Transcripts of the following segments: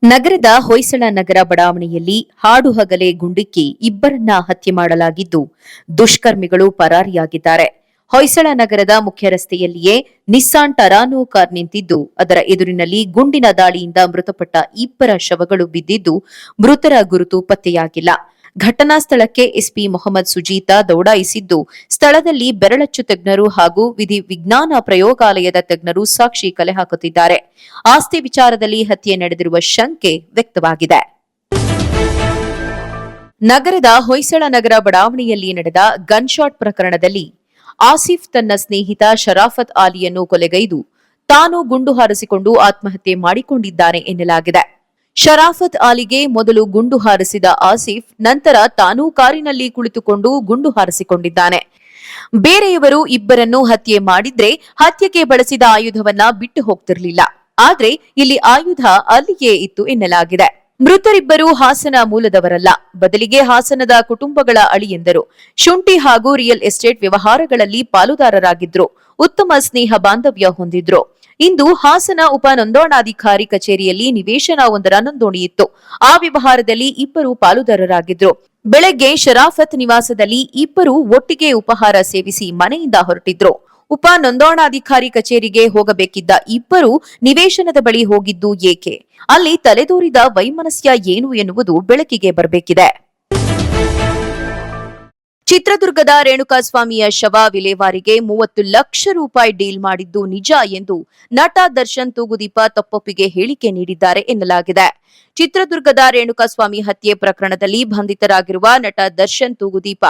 ನಗರದ ಹೊಯ್ಸಳ ನಗರ ಬಡಾವಣೆಯಲ್ಲಿ ಹಾಡುಹಗಲೇ ಗುಂಡಿಕ್ಕಿ ಇಬ್ಬರನ್ನ ಹತ್ಯೆ ಮಾಡಲಾಗಿದ್ದು, ದುಷ್ಕರ್ಮಿಗಳು ಪರಾರಿಯಾಗಿದ್ದಾರೆ. ಹೊಯ್ಸಳ ನಗರದ ಮುಖ್ಯ ರಸ್ತೆಯಲ್ಲಿಯೇ ನಿಸ್ಸಾನ್ ಟರಾನೋ ಕಾರ್ ನಿಂತಿದ್ದು, ಅದರ ಎದುರಿನಲ್ಲಿ ಗುಂಡಿನ ದಾಳಿಯಿಂದ ಮೃತಪಟ್ಟ ಇಬ್ಬರ ಶವಗಳು ಬಿದ್ದಿದ್ದು, ಮೃತರ ಗುರುತು ಪತ್ತೆಯಾಗಿಲ್ಲ. ಘಟನಾ ಸ್ಥಳಕ್ಕೆ ಎಸ್ಪಿ ಮೊಹಮ್ಮದ್ ಸುಜೀತಾ ದೌಡಾಯಿಸಿದ್ದು, ಸ್ಥಳದಲ್ಲಿ ಬೆರಳಚ್ಚು ತಜ್ಞರು ಹಾಗೂ ವಿಧಿ ವಿಜ್ಞಾನ ಪ್ರಯೋಗಾಲಯದ ತಜ್ಞರು ಸಾಕ್ಷಿ ಕಲೆ ಹಾಕುತ್ತಿದ್ದಾರೆ. ಆಸ್ತಿ ವಿಚಾರದಲ್ಲಿ ಹತ್ಯೆ ನಡೆದಿರುವ ಶಂಕೆ ವ್ಯಕ್ತವಾಗಿದೆ. ನಗರದ ಹೊಯ್ಸಳ ನಗರ ಬಡಾವಣೆಯಲ್ಲಿ ನಡೆದ ಗನ್ಶಾಟ್ ಪ್ರಕರಣದಲ್ಲಿ ಆಸಿಫ್ ತನ್ನ ಸ್ನೇಹಿತ ಶರಾಫತ್ ಆಲಿಯನ್ನು ಕೊಲೆಗೈದು ತಾನು ಗುಂಡು ಹಾರಿಸಿಕೊಂಡು ಆತ್ಮಹತ್ಯೆ ಮಾಡಿಕೊಂಡಿದ್ದಾನೆ ಎನ್ನಲಾಗಿದೆ. ಶರಾಫತ್ ಆಲಿಗೆ ಮೊದಲು ಗುಂಡು ಹಾರಿಸಿದ ಆಸಿಫ್ ನಂತರ ತಾನೂ ಕಾರಿನಲ್ಲಿ ಕುಳಿತುಕೊಂಡು ಗುಂಡು ಹಾರಿಸಿಕೊಂಡಿದ್ದಾನೆ. ಬೇರೆಯವರು ಇಬ್ಬರನ್ನು ಹತ್ಯೆ ಮಾಡಿದ್ರೆ ಹತ್ಯೆಗೆ ಬಳಸಿದ ಆಯುಧವನ್ನ ಬಿಟ್ಟು ಹೋಗ್ತಿರ್ಲಿಲ್ಲ. ಆದ್ರೆ ಇಲ್ಲಿ ಆಯುಧ ಅಲ್ಲಿಯೇ ಇತ್ತು ಎನ್ನಲಾಗಿದೆ. ಮೃತರಿಬ್ಬರು ಹಾಸನ ಮೂಲದವರಲ್ಲ, ಬದಲಿಗೆ ಹಾಸನದ ಕುಟುಂಬಗಳ ಅಳಿಯಂದರು. ಶುಂಠಿ ಹಾಗೂ ರಿಯಲ್ ಎಸ್ಟೇಟ್ ವ್ಯವಹಾರಗಳಲ್ಲಿ ಪಾಲುದಾರರಾಗಿದ್ರು. ಉತ್ತಮ ಸ್ನೇಹ ಬಾಂಧವ್ಯ ಹೊಂದಿದ್ರು. ಇಂದು ಹಾಸನ ಉಪ ನೋಂದಣಾಧಿಕಾರಿ ಕಚೇರಿಯಲ್ಲಿ ನಿವೇಶನವೊಂದರ ನೋಂದಣಿಯಿತ್ತು. ಆ ವ್ಯವಹಾರದಲ್ಲಿ ಇಬ್ಬರು ಪಾಲುದಾರರಾಗಿದ್ರು. ಬೆಳಗ್ಗೆ ಶರಾಫತ್ ನಿವಾಸದಲ್ಲಿ ಇಬ್ಬರು ಒಟ್ಟಿಗೆ ಉಪಹಾರ ಸೇವಿಸಿ ಮನೆಯಿಂದ ಹೊರಟಿದ್ರು. ಉಪ ನೋಂದಣಾಧಿಕಾರಿ ಕಚೇರಿಗೆ ಹೋಗಬೇಕಿದ್ದ ಇಬ್ಬರು ನಿವೇಶನದ ಬಳಿ ಹೋಗಿದ್ದು ಏಕೆ? ಅಲ್ಲಿ ತಲೆದೋರಿದ ವೈಮನಸ್ಯ ಏನು ಎನ್ನುವುದು ಬೆಳಕಿಗೆ ಬರಬೇಕಿದೆ. ಚಿತ್ರದುರ್ಗದ ರೇಣುಕಾಸ್ವಾಮಿಯ ಶವ ವಿಲೇವಾರಿಗೆ 30 ಲಕ್ಷ ರೂಪಾಯಿ ಡೀಲ್ ಮಾಡಿದ್ದು ನಿಜ ಎಂದು ನಟ ದರ್ಶನ್ ತೂಗುದೀಪ ತಪ್ಪೊಪ್ಪಿಗೆ ಹೇಳಿಕೆ ನೀಡಿದ್ದಾರೆ ಎನ್ನಲಾಗಿದೆ. ಚಿತ್ರದುರ್ಗದ ರೇಣುಕಾಸ್ವಾಮಿ ಹತ್ಯೆ ಪ್ರಕರಣದಲ್ಲಿ ಬಂಧಿತರಾಗಿರುವ ನಟ ದರ್ಶನ್ ತೂಗುದೀಪ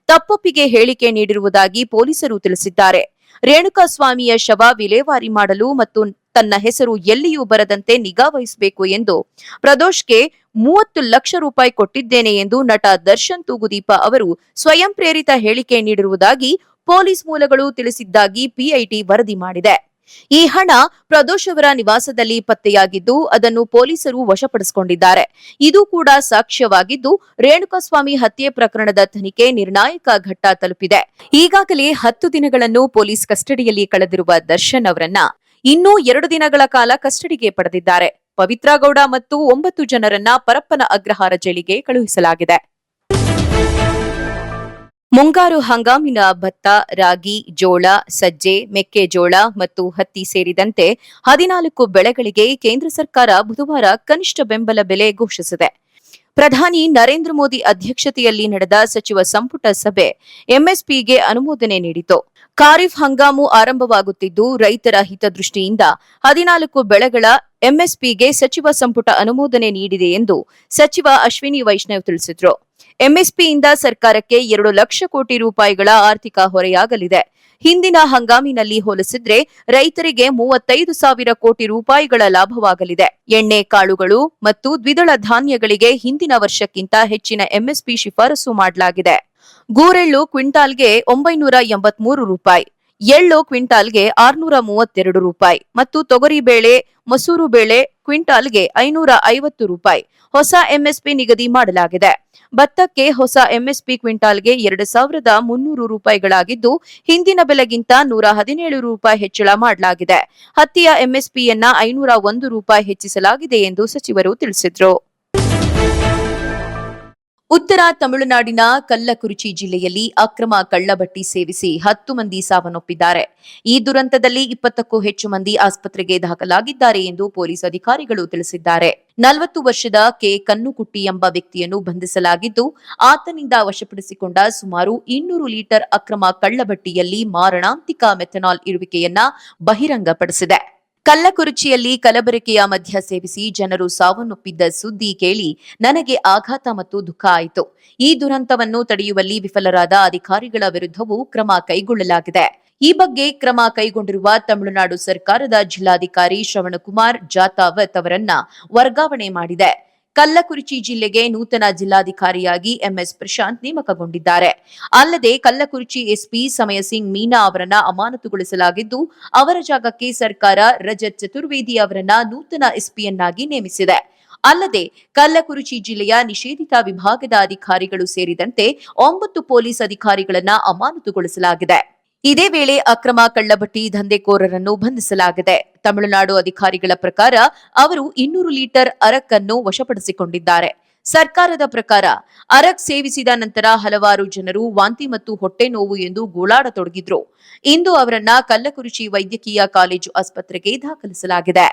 ತಪ್ಪೊಪ್ಪಿಗೆ ಹೇಳಿಕೆ ನೀಡಿರುವುದಾಗಿ ಪೊಲೀಸರು ತಿಳಿಸಿದ್ದಾರೆ. ರೇಣುಕಾಸ್ವಾಮಿಯ ಶವ ವಿಲೇವಾರಿ ಮಾಡಲು ಮತ್ತು ತನ್ನ ಹೆಸರು ಎಲ್ಲಿಯೂ ಬರದಂತೆ ನಿಗಾ ವಹಿಸಬೇಕು ಎಂದು ಪ್ರದೋಷ್ಗೆ 30 ಲಕ್ಷ ರೂಪಾಯಿ ಕೊಟ್ಟಿದ್ದೇನೆ ಎಂದು ನಟ ದರ್ಶನ್ ತೂಗುದೀಪ ಅವರು ಸ್ವಯಂ ಪ್ರೇರಿತ ಹೇಳಿಕೆ ನೀಡಿರುವುದಾಗಿ ಪೊಲೀಸ್ ಮೂಲಗಳು ತಿಳಿಸಿದ್ದಾಗಿ ಪಿಐಟಿ ವರದಿ ಮಾಡಿದೆ. ಈ ಹಣ ಪ್ರದೋಷ್ ಅವರ ನಿವಾಸದಲ್ಲಿ ಪತ್ತೆಯಾಗಿದ್ದು, ಅದನ್ನು ಪೊಲೀಸರು ವಶಪಡಿಸಿಕೊಂಡಿದ್ದಾರೆ. ಇದು ಕೂಡ ಸಾಕ್ಷ್ಯವಾಗಿದ್ದು, ರೇಣುಕಾಸ್ವಾಮಿ ಹತ್ಯೆ ಪ್ರಕರಣದ ತನಿಖೆ ನಿರ್ಣಾಯಕ ಘಟ್ಟ ತಲುಪಿದೆ. ಈಗಾಗಲೇ 10 ದಿನಗಳನ್ನು ಪೊಲೀಸ್ ಕಸ್ಟಡಿಯಲ್ಲಿ ಕಳೆದಿರುವ ದರ್ಶನ್ ಅವರನ್ನ ಇನ್ನೂ 2 ದಿನಗಳ ಕಾಲ ಕಸ್ಟಡಿಗೆ ಪಡೆದಿದ್ದಾರೆ. ಪವಿತ್ರ ಗೌಡ ಮತ್ತು 9 ಜನರನ್ನ ಪರಪ್ಪನ ಅಗ್ರಹಾರ ಜೈಲಿಗೆ ಕಳುಹಿಸಲಾಗಿದೆ. ಮುಂಗಾರು ಹಂಗಾಮಿನ ಭತ್ತ, ರಾಗಿ, ಜೋಳ, ಸಜ್ಜೆ, ಮೆಕ್ಕೆಜೋಳ ಮತ್ತು ಹತ್ತಿ ಸೇರಿದಂತೆ 14 ಬೆಳೆಗಳಿಗೆ ಕೇಂದ್ರ ಸರ್ಕಾರ ಬುಧವಾರ ಕನಿಷ್ಠ ಬೆಂಬಲ ಬೆಲೆ ಘೋಷಿಸಿದೆ. ಪ್ರಧಾನಿ ನರೇಂದ್ರ ಮೋದಿ ಅಧ್ಯಕ್ಷತೆಯಲ್ಲಿ ನಡೆದ ಸಚಿವ ಸಂಪುಟ ಸಭೆ ಎಂಎಸ್ಪಿಗೆ ಅನುಮೋದನೆ ನೀಡಿತು. ಖಾರಿಫ್ ಹಂಗಾಮು ಆರಂಭವಾಗುತ್ತಿದ್ದು, ರೈತರ ಹಿತದೃಷ್ಟಿಯಿಂದ 14 ಬೆಳೆಗಳ ಎಂಎಸ್ಪಿಗೆ ಸಚಿವ ಸಂಪುಟ ಅನುಮೋದನೆ ನೀಡಿದೆ ಎಂದು ಸಚಿವ ಅಶ್ವಿನಿ ವೈಷ್ಣವ್ ತಿಳಿಸಿದರು. ಎಂಎಸ್ಪಿಯಿಂದ ಸರ್ಕಾರಕ್ಕೆ 2 ಲಕ್ಷ ಕೋಟಿ ರೂಪಾಯಿಗಳ ಆರ್ಥಿಕ ಹೊರೆಯಾಗಲಿದೆ. ಹಿಂದಿನ ಹಂಗಾಮಿನಲ್ಲಿ ಹೋಲಿಸಿದ್ರೆ ರೈತರಿಗೆ 35 ಸಾವಿರ ಕೋಟಿ ರೂಪಾಯಿಗಳ ಲಾಭವಾಗಲಿದೆ. ಎಣ್ಣೆ ಕಾಳುಗಳು ಮತ್ತು ದ್ವಿದಳ ಧಾನ್ಯಗಳಿಗೆ ಹಿಂದಿನ ವರ್ಷಕ್ಕಿಂತ ಹೆಚ್ಚಿನ ಎಂಎಸ್ಪಿ ಶಿಫಾರಸು ಮಾಡಲಾಗಿದೆ. ಗೂರೆಳ್ಳು ಕ್ವಿಂಟಾಲ್ಗೆ 983 ರೂಪಾಯಿ, ಎಳ್ಳು ಕ್ವಿಂಟಾಲ್ಗೆ 632 ರೂಪಾಯಿ ಮತ್ತು ತೊಗರಿಬೇಳೆ, ಮಸೂರು ಬೇಳೆ ಕ್ವಿಂಟಾಲ್ಗೆ 550 ರೂಪಾಯಿ ಹೊಸ ಎಂಎಸ್ಪಿ ನಿಗದಿ ಮಾಡಲಾಗಿದೆ. ಭತ್ತಕ್ಕೆ ಹೊಸ ಎಂಎಸ್ಪಿ ಕ್ವಿಂಟಾಲ್ಗೆ 2,300 ರೂಪಾಯಿಗಳಾಗಿದ್ದು, ಹಿಂದಿನ ಬೆಲೆಗಿಂತ 117 ರೂಪಾಯಿ ಹೆಚ್ಚಳ ಮಾಡಲಾಗಿದೆ. ಹತ್ತಿಯ ಎಂಎಸ್ಪಿಯನ್ನ 501 ರೂಪಾಯಿ ಹೆಚ್ಚಿಸಲಾಗಿದೆ ಎಂದು ಸಚಿವರು ತಿಳಿಸಿದರು. ಉತ್ತರ ತಮಿಳುನಾಡಿನ ಕಲ್ಲಕುರಿಚಿ ಜಿಲ್ಲೆಯಲ್ಲಿ ಅಕ್ರಮ ಕಳ್ಳಬಟ್ಟಿ ಸೇವಿಸಿ 10 ಮಂದಿ ಸಾವನ್ನಪ್ಪಿದ್ದಾರೆ. ಈ ದುರಂತದಲ್ಲಿ 20ಕ್ಕೂ ಹೆಚ್ಚು ಮಂದಿ ಆಸ್ಪತ್ರೆಗೆ ದಾಖಲಾಗಿದ್ದಾರೆ ಎಂದು ಪೊಲೀಸ್ ಅಧಿಕಾರಿಗಳು ತಿಳಿಸಿದ್ದಾರೆ. 40 ವರ್ಷದ ಕೆ ಕನ್ನುಕುಟ್ಟಿ ಎಂಬ ವ್ಯಕ್ತಿಯನ್ನು ಬಂಧಿಸಲಾಗಿದ್ದು, ಆತನಿಂದ ವಶಪಡಿಸಿಕೊಂಡ ಸುಮಾರು 200 ಲೀಟರ್ ಅಕ್ರಮ ಕಳ್ಳಬಟ್ಟಿಯಲ್ಲಿ ಮಾರಣಾಂತಿಕ ಮೆಥನಾಲ್ ಇರುವಿಕೆಯನ್ನ ಬಹಿರಂಗಪಡಿಸಿದೆ. ಕಲ್ಲಕುರಿಚಿಯಲ್ಲಿ ಕಲಬೆರಕೆಯ ಮದ್ಯ ಸೇವಿಸಿ ಜನರು ಸಾವನ್ನಪ್ಪಿದ್ದ ಸುದ್ದಿ ಕೇಳಿ ನನಗೆ ಆಘಾತ ಮತ್ತು ದುಃಖ ಆಯಿತು. ಈ ದುರಂತವನ್ನು ತಡೆಯುವಲ್ಲಿ ವಿಫಲರಾದ ಅಧಿಕಾರಿಗಳ ವಿರುದ್ಧವೂ ಕ್ರಮ ಕೈಗೊಳ್ಳಲಾಗಿದೆ. ಈ ಬಗ್ಗೆ ಕ್ರಮ ಕೈಗೊಂಡಿರುವ ತಮಿಳುನಾಡು ಸರ್ಕಾರದ ಜಿಲ್ಲಾಧಿಕಾರಿ ಶ್ರವಣಕುಮಾರ್ ಜಾತಾವತ್ ಅವರನ್ನ ವರ್ಗಾವಣೆ ಮಾಡಿದೆ. ಕಲ್ಲಕುರಿಚಿ ಜಿಲ್ಲೆಗೆ ನೂತನ ಜಿಲ್ಲಾಧಿಕಾರಿಯಾಗಿ ಎಂಎಸ್ ಪ್ರಶಾಂತ್ ನೇಮಕಗೊಂಡಿದ್ದಾರೆ. ಅಲ್ಲದೆ ಕಲ್ಲಕುರಿಚಿ ಎಸ್ಪಿ ಸಮಯ ಸಿಂಗ್ ಮೀನಾ ಅವರನ್ನ ಅಮಾನತುಗೊಳಿಸಲಾಗಿದ್ದು, ಅವರ ಜಾಗಕ್ಕೆ ಸರ್ಕಾರ ರಜತ್ ಚತುರ್ವೇದಿ ಅವರನ್ನ ನೂತನ ಎಸ್ಪಿಯನ್ನಾಗಿ ನೇಮಿಸಿದೆ. ಅಲ್ಲದೆ ಕಲ್ಲಕುರಿಚಿ ಜಿಲ್ಲೆಯ ನಿಷೇಧಿತ ವಿಭಾಗದ ಅಧಿಕಾರಿಗಳು ಸೇರಿದಂತೆ 9 ಪೊಲೀಸ್ ಅಧಿಕಾರಿಗಳನ್ನ ಅಮಾನತುಗೊಳಿಸಲಾಗಿದೆ. ಇದೇ ವೇಳೆ ಅಕ್ರಮ ಕಳ್ಳಬಟ್ಟಿ ದಂಧೆಕೋರರನ್ನು ಬಂಧಿಸಲಾಗಿದೆ. ತಮಿಳುನಾಡು ಅಧಿಕಾರಿಗಳ ಪ್ರಕಾರ ಅವರು 200 ಲೀಟರ್ ಅರಕನ್ನು ವಶಪಡಿಸಿಕೊಂಡಿದ್ದಾರೆ. ಸರ್ಕಾರದ ಪ್ರಕಾರ ಅರಕ್ ಸೇವಿಸಿದ ನಂತರ ಹಲವಾರು ಜನರು ವಾಂತಿ ಮತ್ತು ಹೊಟ್ಟೆ ನೋವು ಎಂದು ಗೋಳಾಡತೊಡಗಿದ್ರು. ಇಂದು ಅವರನ್ನ ಕಲ್ಲಕುರಿಚಿ ವೈದ್ಯಕೀಯ ಕಾಲೇಜು ಆಸ್ಪತ್ರೆಗೆ ದಾಖಲಿಸಲಾಗಿದೆ.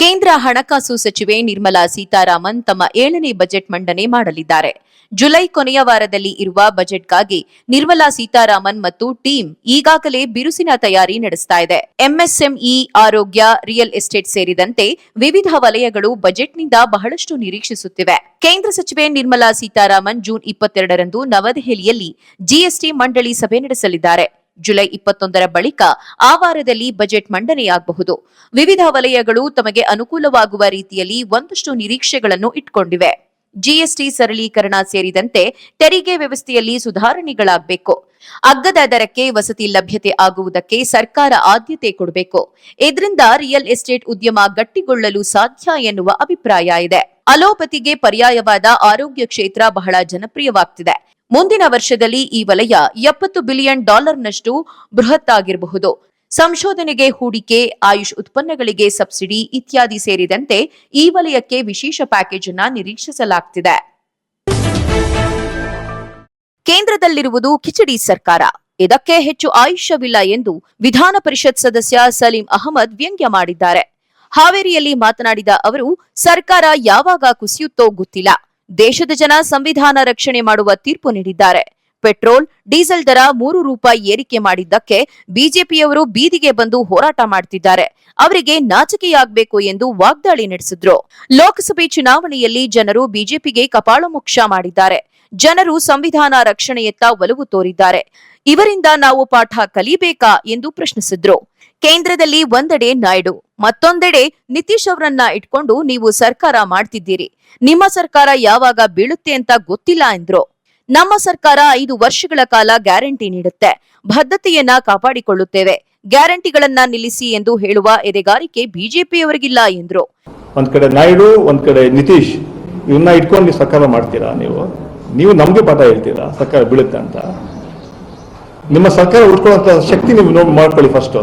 ಕೇಂದ್ರ ಹಣಕಾಸು ಸಚಿವೆ ನಿರ್ಮಲಾ ಸೀತಾರಾಮನ್ ತಮ್ಮ 7ನೇ ಬಜೆಟ್ ಮಂಡನೆ ಮಾಡಲಿದ್ದಾರೆ. ಜುಲೈ ಕೊನೆಯ ವಾರದಲ್ಲಿ ಇರುವ ಬಜೆಟ್ಗಾಗಿ ನಿರ್ಮಲಾ ಸೀತಾರಾಮನ್ ಮತ್ತು ಟೀಂ ಈಗಾಗಲೇ ಬಿರುಸಿನ ತಯಾರಿ ನಡೆಸ್ತಾ ಇದೆ. ಎಂಎಸ್ಎಂಇ, ಆರೋಗ್ಯ, ರಿಯಲ್ ಎಸ್ಟೇಟ್ ಸೇರಿದಂತೆ ವಿವಿಧ ವಲಯಗಳು ಬಜೆಟ್ನಿಂದ ಬಹಳಷ್ಟು ನಿರೀಕ್ಷಿಸುತ್ತಿವೆ. ಕೇಂದ್ರ ಸಚಿವೆ ನಿರ್ಮಲಾ ಸೀತಾರಾಮನ್ ಜೂನ್ 22ರಂದು ನವದೆಹಲಿಯಲ್ಲಿ ಜಿಎಸ್ಟಿ ಮಂಡಳಿ ಸಭೆ ನಡೆಸಲಿದ್ದಾರೆ. ಜುಲೈ 21ರ ಬಳಿಕ ಆ ವಾರದಲ್ಲಿ ಬಜೆಟ್ ಮಂಡನೆಯಾಗಬಹುದು. ವಿವಿಧ ವಲಯಗಳು ತಮಗೆ ಅನುಕೂಲವಾಗುವ ರೀತಿಯಲ್ಲಿ ಒಂದಷ್ಟು ನಿರೀಕ್ಷೆಗಳನ್ನು ಇಟ್ಟುಕೊಂಡಿವೆ. ಜಿಎಸ್ಟಿ ಸರಳೀಕರಣ ಸೇರಿದಂತೆ ತೆರಿಗೆ ವ್ಯವಸ್ಥೆಯಲ್ಲಿ ಸುಧಾರಣೆಗಳಾಗಬೇಕು. ಅಗ್ಗದ ದರಕ್ಕೆ ವಸತಿ ಲಭ್ಯತೆ ಆಗುವುದಕ್ಕೆ ಸರ್ಕಾರ ಆದ್ಯತೆ ಕೊಡಬೇಕು. ಇದರಿಂದ ರಿಯಲ್ ಎಸ್ಟೇಟ್ ಉದ್ಯಮ ಗಟ್ಟಿಗೊಳ್ಳಲು ಸಾಧ್ಯ ಎನ್ನುವ ಅಭಿಪ್ರಾಯ ಇದೆ. ಅಲೋಪತಿಗೆ ಪರ್ಯಾಯವಾದ ಆರೋಗ್ಯ ಕ್ಷೇತ್ರ ಬಹಳ ಜನಪ್ರಿಯವಾಗ್ತಿದೆ. ಮುಂದಿನ ವರ್ಷದಲ್ಲಿ ಈ ವಲಯ $70 ಬಿಲಿಯನ್ ನಷ್ಟು ಬೃಹತ್ತಾಗಿರಬಹುದು. ಸಂಶೋಧನೆಗೆ ಹೂಡಿಕೆ, ಆಯುಷ್ ಉತ್ಪನ್ನಗಳಿಗೆ ಸಬ್ಸಿಡಿ ಇತ್ಯಾದಿ ಸೇರಿದಂತೆ ಈ ವಲಯಕ್ಕೆ ವಿಶೇಷ ಪ್ಯಾಕೇಜ್ ಅನ್ನು ನಿರೀಕ್ಷಿಸಲಾಗುತ್ತಿದೆ. ಕೇಂದ್ರದಲ್ಲಿರುವುದು ಕಿಚಡಿ ಸರ್ಕಾರ. ಇದಕ್ಕೆ ಹೆಚ್ಚು ಆಯುಷ್ಯವಿಲ್ಲ ಎಂದು ವಿಧಾನ ಪರಿಷತ್ ಸದಸ್ಯ ಸಲೀಂ ಅಹಮದ್ ವ್ಯಂಗ್ಯ ಮಾಡಿದ್ದಾರೆ. ಹಾವೇರಿಯಲ್ಲಿ ಮಾತನಾಡಿದ ಅವರು, ಸರ್ಕಾರ ಯಾವಾಗ ಕುಸಿಯುತ್ತೋ ಗೊತ್ತಿಲ್ಲ. ದೇಶದ ಜನ ಸಂವಿಧಾನ ರಕ್ಷಣೆ ಮಾಡುವ ತೀರ್ಪು ನೀಡಿದ್ದಾರೆ. ಪೆಟ್ರೋಲ್, ಡೀಸೆಲ್ ದರ ₹3 ಏರಿಕೆ ಮಾಡಿದ್ದಕ್ಕೆ ಬಿಜೆಪಿಯವರು ಬೀದಿಗೆ ಬಂದು ಹೋರಾಟ ಮಾಡುತ್ತಿದ್ದಾರೆ. ಅವರಿಗೆ ನಾಚಿಕೆಯಾಗಬೇಕು ಎಂದು ವಾಗ್ದಾಳಿ ನಡೆಸಿದ್ರು. ಲೋಕಸಭೆ ಚುನಾವಣೆಯಲ್ಲಿ ಜನರು ಬಿಜೆಪಿಗೆ ಕಪಾಳಮೋಕ್ಷ ಮಾಡಿದ್ದಾರೆ. ಜನರು ಸಂವಿಧಾನ ರಕ್ಷಣೆಯತ್ತ ಒಲವು ತೋರಿದ್ದಾರೆ. ಇವರಿಂದ ನಾವು ಪಾಠ ಕಲಿಬೇಕಾ ಎಂದು ಪ್ರಶ್ನಿಸಿದ್ರು. ಕೇಂದ್ರದಲ್ಲಿ ಒಂದೆಡೆ ನಾಯ್ಡು, ಮತ್ತೊಂದೆಡೆ ನಿತೀಶ್ ಅವರನ್ನ ಇಟ್ಕೊಂಡು ನೀವು ಸರ್ಕಾರ ಮಾಡ್ತಿದ್ದೀರಿ. ನಿಮ್ಮ ಸರ್ಕಾರ ಯಾವಾಗ ಬೀಳುತ್ತೆ ಅಂತ ಗೊತ್ತಿಲ್ಲ ಎಂದ್ರು. ನಮ್ಮ ಸರ್ಕಾರ 5 ವರ್ಷಗಳ ಕಾಲ ಗ್ಯಾರಂಟಿ ನೀಡುತ್ತೆ. ಬದ್ಧತೆಯನ್ನ ಕಾಪಾಡಿಕೊಳ್ಳುತ್ತೇವೆ. ಗ್ಯಾರಂಟಿಗಳನ್ನ ನಿಲ್ಲಿಸಿ ಎಂದು ಹೇಳುವ ಎದೆಗಾರಿಕೆ ಬಿಜೆಪಿಯವರಿಗಿಲ್ಲ ಎಂದ್ರು. ಒಂದ್ ಕಡೆ ನಾಯ್ಡು, ಒಂದ್ ಕಡೆ ನಿತೀಶ್, ಇವನ್ನ ಇಟ್ಕೊಂಡು ಸರ್ಕಾರ ಮಾಡ್ತೀರಾ? ನೀವು ನಮ್ಗೆ ಪಾಠ ಹೇಳ್ತೀರಾ ಸರ್ಕಾರ ಬೀಳುತ್ತೆ ಅಂತ? ನಿಮ್ಮ ಸರ್ಕಾರ ಉಟ್ಕೊಳ್ಳುವಂತ ಶಕ್ತಿ ನೀವು ಮಾಡ್ಕೊಳ್ಳಿ. ಫಸ್ಟ್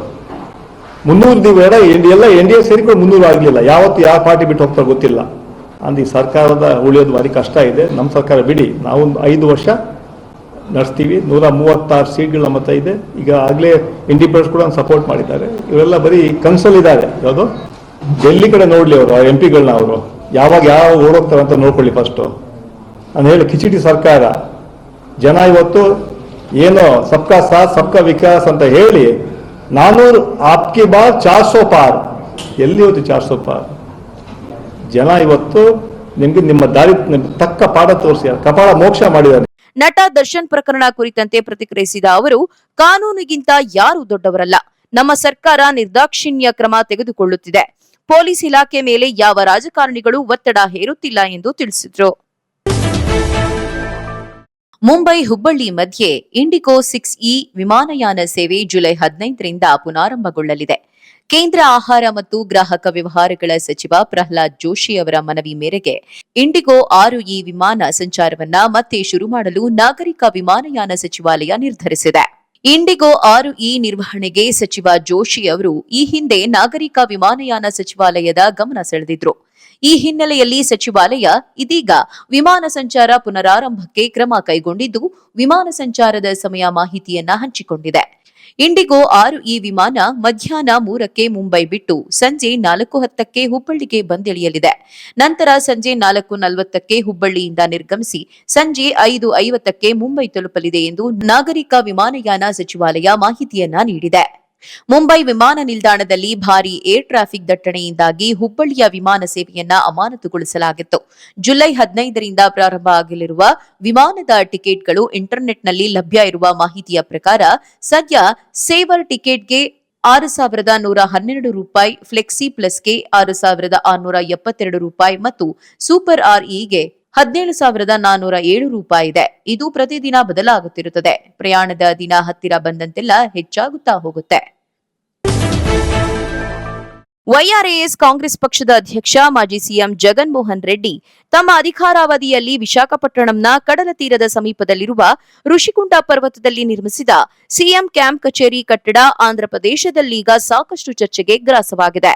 300 ಎಲ್ಲ NDA ಸೇರಿಕೊಂಡು 300 ಆಗಲಿಲ್ಲ. ಯಾವತ್ತು ಯಾವ ಪಾರ್ಟಿ ಬಿಟ್ಟು ಹೋಗ್ತಾರೆ ಗೊತ್ತಿಲ್ಲ. ಈ ಸರ್ಕಾರದ ಉಳಿಯೋದು ಭಾರಿ ಕಷ್ಟ ಇದೆ. ನಮ್ಮ ಸರ್ಕಾರ ಬಿಡಿ, ನಾವು 5 ವರ್ಷ ನಡೆಸ್ತೀವಿ. 136 ಸೀಟ್ಗಳ ಮತ ಇದೆ. ಈಗ ಆಗಲೇ ಇಂಡಿಪೆಂಡೆನ್ಸ್ ಕೂಡ ಸಪೋರ್ಟ್ ಮಾಡಿದ್ದಾರೆ. ಇವರೆಲ್ಲ ಬರೀ ಕನ್ಸಲ್ಲಿದ್ದಾರೆ. ಯಾವುದು ಡೆಲ್ಲಿ ಕಡೆ ನೋಡ್ಲಿ ಅವರು MP ಗಳನ್ನ, ಅವರು ಯಾವಾಗ ಯಾವ ಓಡೋಗ್ತಾರೆ ಅಂತ ನೋಡ್ಕೊಳ್ಳಿ ಫಸ್ಟು. ನಾನು ಹೇಳಿ ಕಿಚಡಿ ಸರ್ಕಾರ. ಜನ ಇವತ್ತು ಏನೋ ಸಬ್ಕಾ ಸಾಥ್ ಸಬ್ಕಾ ವಿಕಾಸ್ ಅಂತ ಹೇಳಿ 400 ಆಪ್ಕಿ ಬಾರ್ 400 ಪಾರ್. ಎಲ್ಲಿ ಇವತ್ತು 400 ಪಾರ್? ಜನ ಇವತ್ತು ನಿಮ್ಗೆ ನಿಮ್ಮ ದಾರಿ ತಕ್ಕ ಪಾಠ ತೋರಿಸಿ ಕಪಾಳ ಮೋಕ್ಷ ಮಾಡಿದ್ದಾರೆ. ನಟ ದರ್ಶನ್ ಪ್ರಕರಣ ಕುರಿತಂತೆ ಪ್ರತಿಕ್ರಿಯಿಸಿದ ಅವರು, ಕಾನೂನಿಗಿಂತ ಯಾರು ದೊಡ್ಡವರಲ್ಲ. ನಮ್ಮ ಸರ್ಕಾರ ನಿರ್ದಾಕ್ಷಿಣ್ಯ ಕ್ರಮ ತೆಗೆದುಕೊಳ್ಳುತ್ತಿದೆ. ಪೊಲೀಸ್ ಇಲಾಖೆ ಮೇಲೆ ಯಾವ ರಾಜಕಾರಣಿಗಳು ಒತ್ತಡ ಹೇರುತ್ತಿಲ್ಲ ಎಂದು ತಿಳಿಸಿದರು. ಮುಂಬೈ ಹುಬ್ಬಳ್ಳಿ ಮಧ್ಯೆ ಇಂಡಿಗೋ 6E ವಿಮಾನಯಾನ ಸೇವೆ ಜುಲೈ 15ರಿಂದ ಪುನಾರಂಭಗೊಳ್ಳಲಿದೆ. ಕೇಂದ್ರ ಆಹಾರ ಮತ್ತು ಗ್ರಾಹಕ ವ್ಯವಹಾರಗಳ ಸಚಿವ ಪ್ರಹ್ಲಾದ್ ಜೋಶಿ ಅವರ ಮನವಿ ಮೇರೆಗೆ ಇಂಡಿಗೋ 6E ವಿಮಾನ ಸಂಚಾರವನ್ನ ಮತ್ತೆ ಶುರು ಮಾಡಲು ನಾಗರಿಕ ವಿಮಾನಯಾನ ಸಚಿವಾಲಯ ನಿರ್ಧರಿಸಿದೆ. ಇಂಡಿಗೋ 6E ನಿರ್ವಹಣೆಗೆ ಸಚಿವ ಜೋಶಿ ಅವರು ಈ ಹಿಂದೆ ನಾಗರಿಕ ವಿಮಾನಯಾನ ಸಚಿವಾಲಯದ ಗಮನ ಸೆಳೆದಿದ್ರು. ಈ ಹಿನ್ನೆಲೆಯಲ್ಲಿ ಸಚಿವಾಲಯ ಇದೀಗ ವಿಮಾನ ಸಂಚಾರ ಪುನರಾರಂಭಕ್ಕೆ ಕ್ರಮ ಕೈಗೊಂಡಿದ್ದು, ವಿಮಾನ ಸಂಚಾರದ ಸಮಯ ಮಾಹಿತಿಯನ್ನ ಹಂಚಿಕೊಂಡಿದೆ. ಇಂಡಿಗೋ 6E ವಿಮಾನ ಮಧ್ಯಾಹ್ನ 3ಕ್ಕೆ ಮುಂಬೈ ಬಿಟ್ಟು ಸಂಜೆ 4:10ಕ್ಕೆ ಹುಬ್ಬಳ್ಳಿಗೆ ಬಂದಿಳಿಯಲಿದೆ. ನಂತರ ಸಂಜೆ 4:40ಕ್ಕೆ ಹುಬ್ಬಳ್ಳಿಯಿಂದ ನಿರ್ಗಮಿಸಿ ಸಂಜೆ 5:50ಕ್ಕೆ ಮುಂಬೈ ತಲುಪಲಿದೆ ಎಂದು ನಾಗರಿಕ ವಿಮಾನಯಾನ ಸಚಿವಾಲಯ ಮಾಹಿತಿಯನ್ನ ನೀಡಿದೆ. ಮುಂಬೈ ವಿಮಾನ ನಿಲ್ದಾಣದಲ್ಲಿ ಭಾರೀ ಏರ್ ಟ್ರಾಫಿಕ್ ದಟ್ಟಣೆಯಿಂದಾಗಿ ಹುಬ್ಬಳ್ಳಿಯ ವಿಮಾನ ಸೇವೆಯನ್ನ ಅಮಾನತುಗೊಳಿಸಲಾಗಿತ್ತು. ಜುಲೈ 15ರಿಂದ ಪ್ರಾರಂಭ ಆಗಲಿರುವ ವಿಮಾನದ ಟಿಕೆಟ್ಗಳು ಇಂಟರ್ನೆಟ್ನಲ್ಲಿ ಲಭ್ಯ ಇರುವ ಮಾಹಿತಿಯ ಪ್ರಕಾರ ಸದ್ಯ ಸೇವರ್ ಟಿಕೆಟ್ಗೆ ₹6,112, ಫ್ಲೆಕ್ಸಿ ಪ್ಲಸ್ಗೆ ₹6,672 ಮತ್ತು ಸೂಪರ್ REಗೆ ₹17,407 ಇದೆ. ಇದು ಪ್ರತಿದಿನ ಬದಲಾಗುತ್ತಿರುತ್ತದೆ. ಪ್ರಯಾಣದ ದಿನ ಹತ್ತಿರ ಬಂದಂತೆಲ್ಲ ಹೆಚ್ಚಾಗುತ್ತಾ ಹೋಗುತ್ತೆ. ವೈಆರ್ಎಎಸ್ ಕಾಂಗ್ರೆಸ್ ಪಕ್ಷದ ಅಧ್ಯಕ್ಷ ಮಾಜಿ ಸಿಎಂ ಜಗನ್ ಮೋಹನ್ ರೆಡ್ಡಿ ತಮ್ಮ ಅಧಿಕಾರಾವಧಿಯಲ್ಲಿ ವಿಶಾಖಪಟ್ಟಣಂನ ಕಡಲ ತೀರದ ಸಮೀಪದಲ್ಲಿರುವ ಋಷಿಕುಂಟ ಪರ್ವತದಲ್ಲಿ ನಿರ್ಮಿಸಿದ ಸಿಎಂ ಕ್ಯಾಂಪ್ ಕಚೇರಿ ಕಟ್ಟಡ ಆಂಧ್ರಪ್ರದೇಶದಲ್ಲೀಗ ಸಾಕಷ್ಟು ಚರ್ಚೆಗೆ ಗ್ರಾಸವಾಗಿದೆ.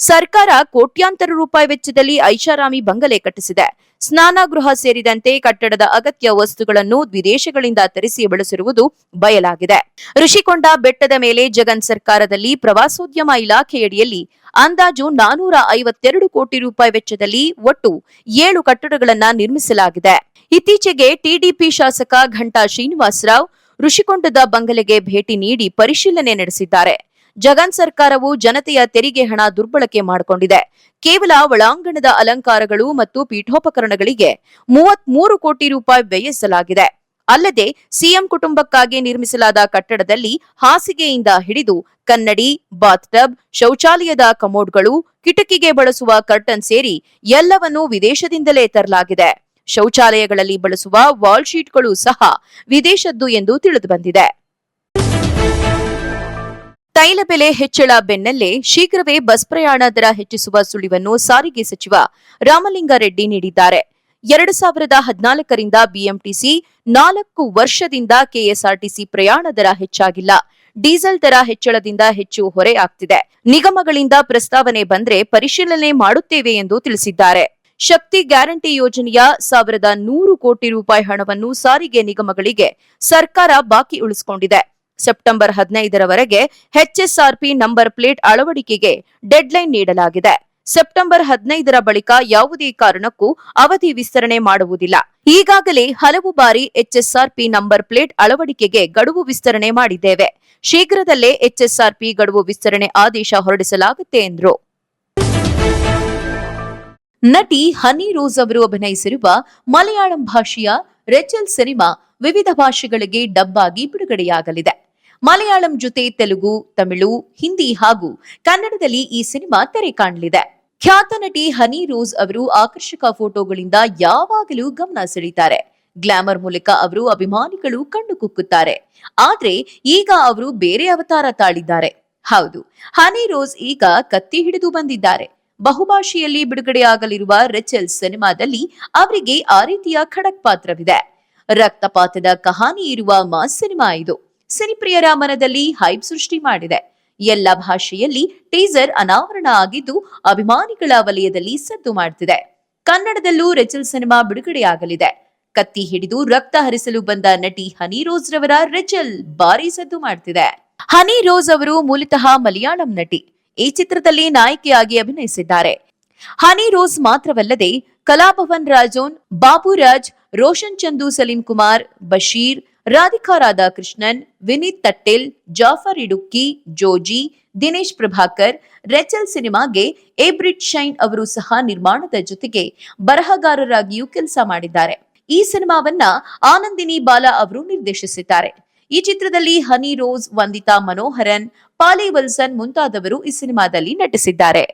ಸರ್ಕಾರ ಕೋಟ್ಯಾಂತರ ರೂಪಾಯಿ ವೆಚ್ಚದಲ್ಲಿ ಐಷಾರಾಮಿ ಬಂಗಲೆ ಕಟ್ಟಿಸಿದೆ. ಸ್ನಾನಗೃಹ ಸೇರಿದಂತೆ ಕಟ್ಟಡದ ಅಗತ್ಯ ವಸ್ತುಗಳನ್ನು ವಿದೇಶಗಳಿಂದ ತರಿಸಿ ಬಳಸಿರುವುದು ಬಯಲಾಗಿದೆ. ಋಷಿಕೊಂಡ ಬೆಟ್ಟದ ಮೇಲೆ ಜಗನ್ ಸರ್ಕಾರದಲ್ಲಿ ಪ್ರವಾಸೋದ್ಯಮ ಇಲಾಖೆಯಡಿಯಲ್ಲಿ ಅಂದಾಜು 452 ಕೋಟಿ ರೂಪಾಯಿ ವೆಚ್ಚದಲ್ಲಿ ಒಟ್ಟು 7 ಕಟ್ಟಡಗಳನ್ನು ನಿರ್ಮಿಸಲಾಗಿದೆ. ಇತ್ತೀಚೆಗೆ ಟಿಡಿಪಿ ಶಾಸಕ ಘಂಟಾ ಶ್ರೀನಿವಾಸರಾವ್ ಋಷಿಕೊಂಡದ ಬಂಗಲೆಗೆ ಭೇಟಿ ನೀಡಿ ಪರಿಶೀಲನೆ ನಡೆಸಿದ್ದಾರೆ. ಜಗನ್ ಸರ್ಕಾರವು ಜನತೆಯ ತೆರಿಗೆ ಹಣ ದುರ್ಬಳಕೆ ಮಾಡಿಕೊಂಡಿದೆ. ಕೇವಲ ಒಳಾಂಗಣದ ಅಲಂಕಾರಗಳು ಮತ್ತು ಪೀಠೋಪಕರಣಗಳಿಗೆ 33 ಕೋಟಿ ರೂಪಾಯಿ ವ್ಯಯಿಸಲಾಗಿದೆ. ಅಲ್ಲದೆ ಸಿಎಂ ಕುಟುಂಬಕ್ಕಾಗಿ ನಿರ್ಮಿಸಲಾದ ಕಟ್ಟಡದಲ್ಲಿ ಹಾಸಿಗೆಯಿಂದ ಹಿಡಿದು ಕನ್ನಡಿ, ಬಾತ್ಟಬ್, ಶೌಚಾಲಯದ ಕಮೋಡ್ಗಳು, ಕಿಟಕಿಗೆ ಬಳಸುವ ಕರ್ಟನ್ ಸೇರಿ ಎಲ್ಲವನ್ನೂ ವಿದೇಶದಿಂದಲೇ ತರಲಾಗಿದೆ. ಶೌಚಾಲಯಗಳಲ್ಲಿ ಬಳಸುವ ವಾಲ್ ಶೀಟ್ಗಳು ಸಹ ವಿದೇಶದ್ದು ಎಂದು ತಿಳಿದುಬಂದಿದೆ. ತೈಲ ಬೆಲೆ ಹೆಚ್ಚಳ ಬೆನ್ನಲ್ಲೇ ಶೀಘ್ರವೇ ಬಸ್ ಪ್ರಯಾಣ ದರ ಹೆಚ್ಚಿಸುವ ಸುಳಿವನ್ನು ಸಾರಿಗೆ ಸಚಿವ ರಾಮಲಿಂಗಾರೆಡ್ಡಿ ನೀಡಿದ್ದಾರೆ. 2014ರಿಂದ ಬಿಎಂಟಿಸಿ 4 ವರ್ಷದಿಂದ ಕೆಎಸ್ಆರ್ಟಿಸಿ ಪ್ರಯಾಣ ದರ ಹೆಚ್ಚಾಗಿಲ್ಲ. ಡೀಸೆಲ್ ದರ ಹೆಚ್ಚಳದಿಂದ ಹೆಚ್ಚು ಹೊರೆ ಆಗ್ತಿದೆ. ನಿಗಮಗಳಿಂದ ಪ್ರಸ್ತಾವನೆ ಬಂದ್ರೆ ಪರಿಶೀಲನೆ ಮಾಡುತ್ತೇವೆ ಎಂದು ತಿಳಿಸಿದ್ದಾರೆ. ಶಕ್ತಿ ಗ್ಯಾರಂಟಿ ಯೋಜನೆಯ 1100 ಕೋಟಿ ರೂಪಾಯಿ ಹಣವನ್ನು ಸಾರಿಗೆ ನಿಗಮಗಳಿಗೆ ಸರ್ಕಾರ ಬಾಕಿ ಉಳಿಸಿಕೊಂಡಿದೆ. ಸೆಪ್ಟೆಂಬರ್ 15ರವರೆಗೆ ಎಚ್ಎಸ್ಆರ್ಪಿ ನಂಬರ್ ಪ್ಲೇಟ್ ಅಳವಡಿಕೆಗೆ ಡೆಡ್ಲೈನ್ ನೀಡಲಾಗಿದೆ. ಸೆಪ್ಟೆಂಬರ್ 15ರ ಬಳಿಕ ಯಾವುದೇ ಕಾರಣಕ್ಕೂ ಅವಧಿ ವಿಸ್ತರಣೆ ಮಾಡುವುದಿಲ್ಲ. ಈಗಾಗಲೇ ಹಲವು ಬಾರಿ ಎಚ್ಎಸ್ಆರ್ಪಿ ನಂಬರ್ ಪ್ಲೇಟ್ ಅಳವಡಿಕೆಗೆ ಗಡುವು ವಿಸ್ತರಣೆ ಮಾಡಿದ್ದೇವೆ. ಶೀಘ್ರದಲ್ಲೇ ಎಚ್ಎಸ್ಆರ್ಪಿ ಗಡುವು ವಿಸ್ತರಣೆ ಆದೇಶ ಹೊರಡಿಸಲಾಗುತ್ತೆ ಎಂದರು. ನಟಿ ಹನಿ ರೋಸ್ ಅವರು ಅಭಿನಯಿಸಿರುವ ಮಲಯಾಳಂ ಭಾಷೆಯ ರೆಚೆಲ್ ಸಿನಿಮಾ ವಿವಿಧ ಭಾಷೆಗಳಿಗೆ ಡಬ್ ಆಗಿ ಬಿಡುಗಡೆಯಾಗಲಿದೆ. ಮಲಯಾಳಂ ಜೊತೆ ತೆಲುಗು, ತಮಿಳು, ಹಿಂದಿ ಹಾಗೂ ಕನ್ನಡದಲ್ಲಿ ಈ ಸಿನಿಮಾ ತೆರೆ ಕಾಣಲಿದೆ. ಖ್ಯಾತ ನಟಿ ಹನಿ ರೋಸ್ ಅವರು ಆಕರ್ಷಕ ಫೋಟೋಗಳಿಂದ ಯಾವಾಗಲೂ ಗಮನ ಸೆಳೀತಾರೆ. ಗ್ಲಾಮರ್ ಮೂಲಕ ಅವರು ಅಭಿಮಾನಿಗಳು ಕಣ್ಣು ಕುಕ್ಕುತ್ತಾರೆ. ಆದ್ರೆ ಈಗ ಅವರು ಬೇರೆ ಅವತಾರ ತಾಳಿದ್ದಾರೆ. ಹೌದು, ಹನಿ ರೋಸ್ ಈಗ ಕತ್ತಿ ಹಿಡಿದು ಬಂದಿದ್ದಾರೆ. ಬಹುಭಾಷೆಯಲ್ಲಿ ಬಿಡುಗಡೆಯಾಗಲಿರುವ ರೆಚೆಲ್ ಸಿನಿಮಾದಲ್ಲಿ ಅವರಿಗೆ ಆ ರೀತಿಯ ಖಡಕ್ ಪಾತ್ರವಿದೆ. ರಕ್ತಪಾತದ ಕಹಾನಿ ಇರುವ ಮಾಸ್ ಸಿನಿಮಾ ಇದು. ಸಿನಿಪ್ರಿಯರ ಮನದಲ್ಲಿ ಹೈಪ್ ಸೃಷ್ಟಿ ಮಾಡಿದೆ. ಎಲ್ಲ ಭಾಷೆಯಲ್ಲಿ ಟೀಸರ್ ಅನಾವರಣ ಆಗಿದ್ದು ಅಭಿಮಾನಿಗಳ ವಲಯದಲ್ಲಿ ಸದ್ದು ಮಾಡ್ತಿದೆ. ಕನ್ನಡದಲ್ಲೂ ರೆಚೆಲ್ ಸಿನಿಮಾ ಬಿಡುಗಡೆಯಾಗಲಿದೆ. ಕತ್ತಿ ಹಿಡಿದು ರಕ್ತ ಹರಿಸಲು ಬಂದ ನಟಿ ಹನಿ ರೋಸ್ ರವರ ರೆಚೆಲ್ ಭಾರಿ ಸದ್ದು ಮಾಡ್ತಿದೆ. ಹನಿ ರೋಸ್ ಅವರು ಮೂಲತಃ ಮಲಯಾಳಂ ನಟಿ. ಈ ಚಿತ್ರದಲ್ಲಿ ನಾಯಕಿಯಾಗಿ ಅಭಿನಯಿಸಿದ್ದಾರೆ. ಹನಿ ರೋಸ್ ಮಾತ್ರವಲ್ಲದೆ ಕಲಾಭವನ್ ರಾಜೋನ್, ಬಾಬುರಾಜ್, ರೋಷನ್ ಚಂದು, ಸಲೀಂ ಕುಮಾರ್, ಬಶೀರ್, ರಾಧಿಕಾ ರಾಧಾಕೃಷ್ಣನ್, ವಿನೀತ್ ತಟ್ಟೆಲ್, ಜಾಫರ್ ಇಡುಕ್ಕಿ, ಜೋಜಿ, ದಿನೇಶ್ ಪ್ರಭಾಕರ್ ರೆಚೆಲ್ ಸಿನಿಮಾಗೆ ಏಬ್ರಿಟ್ ಶೈನ್ ಅವರು ಸಹ ನಿರ್ಮಾಣದ ಜೊತೆಗೆ ಬರಹಗಾರರಾಗಿಯೂ ಕೆಲಸ ಮಾಡಿದ್ದಾರೆ. ಈ ಸಿನಿಮಾವನ್ನ ಆನಂದಿನಿ ಬಾಲಾ ಅವರು ನಿರ್ದೇಶಿಸಿದ್ದಾರೆ. ಈ ಚಿತ್ರದಲ್ಲಿ ಹನಿ ರೋಸ್, ವಂದಿತಾ ಮನೋಹರನ್, ಪಾಲಿ ವಿಲ್ಸನ್ ಮುಂತಾದವರು ಈ ಸಿನಿಮಾದಲ್ಲಿ ನಟಿಸಿದ್ದಾರೆ.